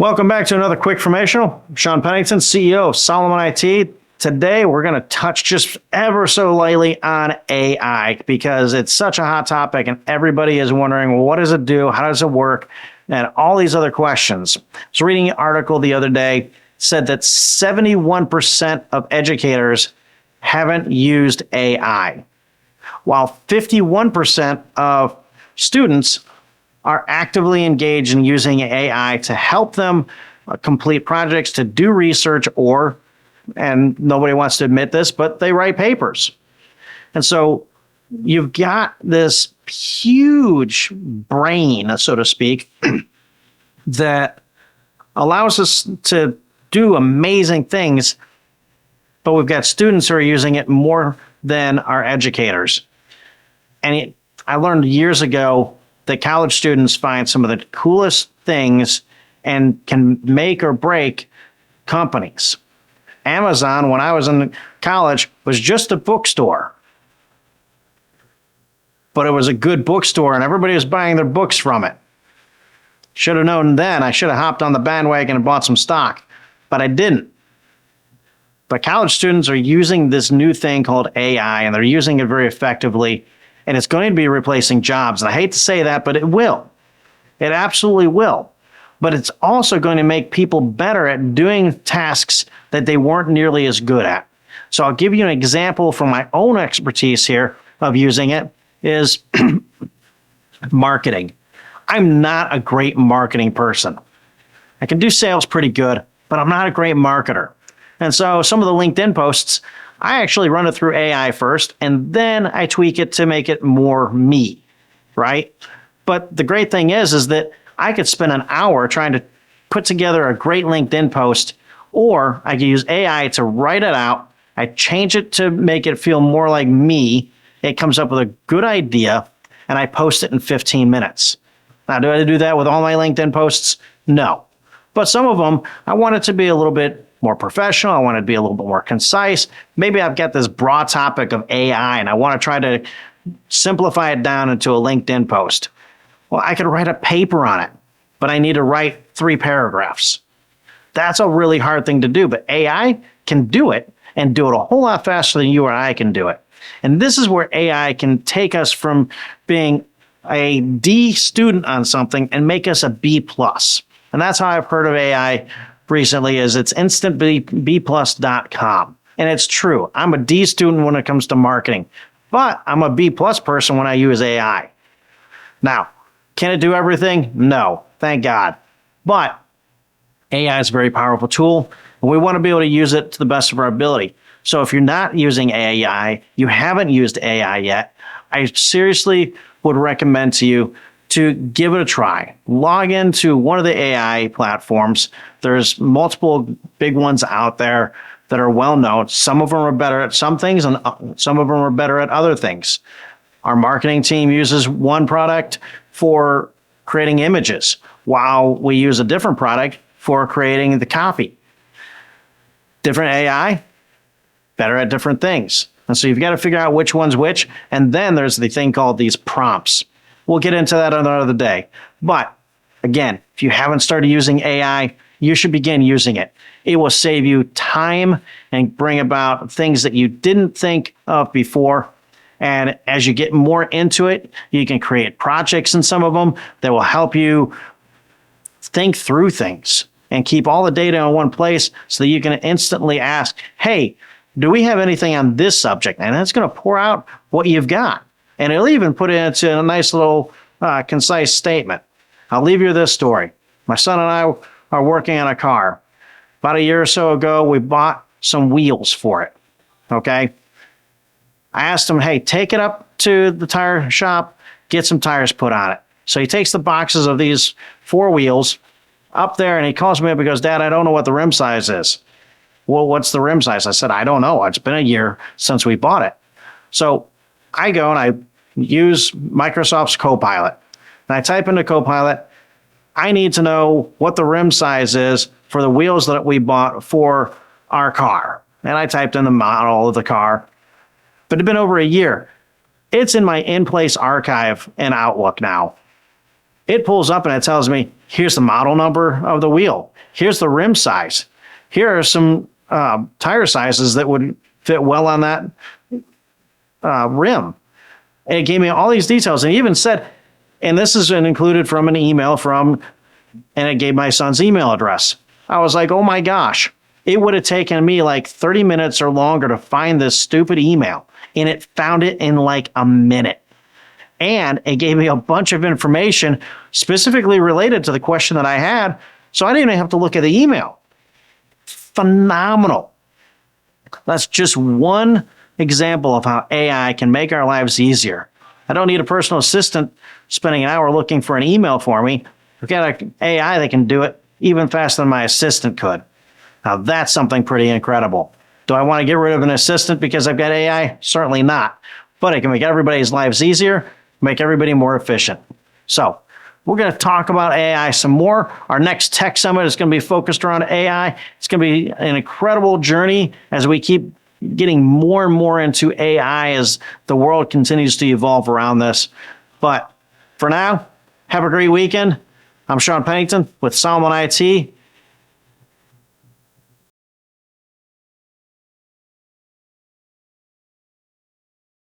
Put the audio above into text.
Welcome back to another QuickFormational. I'm Sean Pennington, CEO of Solomon IT. Today, we're going to touch just ever so lightly on AI because it's such a hot topic and everybody is wondering, well, what does it do? How does it work? And all these other questions. I was reading an article the other day, said that 71% of educators haven't used AI, while 51% of students are actively engaged in using AI to help them complete projects, to do research, and nobody wants to admit this, but they write papers. And so you've got this huge brain, so to speak, that allows us to do amazing things, but we've got students who are using it more than our educators. And I learned years ago that college students find some of the coolest things and can make or break companies. Amazon, when I was in college, was just a bookstore. But it was a good bookstore and everybody was buying their books from it. Should have known then. I should have hopped on the bandwagon and bought some stock, but I didn't. But college students are using this new thing called AI, and they're using it very effectively. And it's going to be replacing jobs. And I hate to say that, but it will. It absolutely will. But it's also going to make people better at doing tasks that they weren't nearly as good at. So I'll give you an example from my own expertise here of using it is marketing. I'm not a great marketing person. I can do sales pretty good, but I'm not a great marketer. And so some of the LinkedIn posts, I actually run it through AI first, and then I tweak it to make it more me, right? But the great thing is that I could spend an hour trying to put together a great LinkedIn post, or I could use AI to write it out. I change it to make it feel more like me. It comes up with a good idea, and I post it in 15 minutes. Now, do I do that with all my LinkedIn posts? No. But some of them, I want it to be a little bit more professional. I want it to be a little bit more concise. Maybe I've got this broad topic of AI and I want to try to simplify it down into a LinkedIn post. Well, I could write a paper on it, but I need to write 3 paragraphs. That's a really hard thing to do, but AI can do it and do it a whole lot faster than you or I can do it. And this is where AI can take us from being a D student on something and make us a B plus. And that's how I've heard of AI recently, is it's instantbplus.com. And it's true. I'm a D student when it comes to marketing, but I'm a B plus person when I use AI. Now, can it do everything? No, thank God. But AI is a very powerful tool, and we want to be able to use it to the best of our ability. So if you're not using AI, you haven't used AI yet, I seriously would recommend to you to give it a try. Log into one of the AI platforms. There's multiple big ones out there that are well known. Some of them are better at some things and some of them are better at other things. Our marketing team uses one product for creating images, while we use a different product for creating the copy. Different AI, better at different things. And so you've got to figure out which one's which. And then there's the thing called these prompts. We'll get into that another day. But again, if you haven't started using AI, you should begin using it. It will save you time and bring about things that you didn't think of before. And as you get more into it, you can create projects in some of them that will help you think through things and keep all the data in one place so that you can instantly ask, hey, do we have anything on this subject? And it's going to pour out what you've got. And it'll even put it into a nice little concise statement. I'll leave you this story. My son and I are working on a car. About a year or so ago, we bought some wheels for it, okay? I asked him, hey, take it up to the tire shop, get some tires put on it. So he takes the boxes of these 4 wheels up there, and he calls me up and goes, Dad, I don't know what the rim size is. Well, what's the rim size? I said, I don't know. It's been a year since we bought it. So I go and I use Microsoft's Copilot. And I type into Copilot, I need to know what the rim size is for the wheels that we bought for our car. And I typed in the model of the car. But it had been over a year. It's in my in-place archive in Outlook now. It pulls up and it tells me, here's the model number of the wheel. Here's the rim size. Here are some tire sizes that would fit well on that rim. And it gave me all these details. And it even said, and this is included from an email and it gave my son's email address. I was like, oh my gosh, it would have taken me like 30 minutes or longer to find this stupid email. And it found it in like a minute. And it gave me a bunch of information specifically related to the question that I had. So I didn't even have to look at the email. Phenomenal. That's just one example of how AI can make our lives easier. I don't need a personal assistant spending an hour looking for an email for me. I've got an AI that can do it even faster than my assistant could. Now that's something pretty incredible. Do I want to get rid of an assistant because I've got AI? Certainly not. But it can make everybody's lives easier, make everybody more efficient. So we're going to talk about AI some more. Our next tech summit is going to be focused around AI. It's going to be an incredible journey as we keep getting more and more into AI as the world continues to evolve around this. But for now, have a great weekend. I'm Sean Pennington with Solomon IT.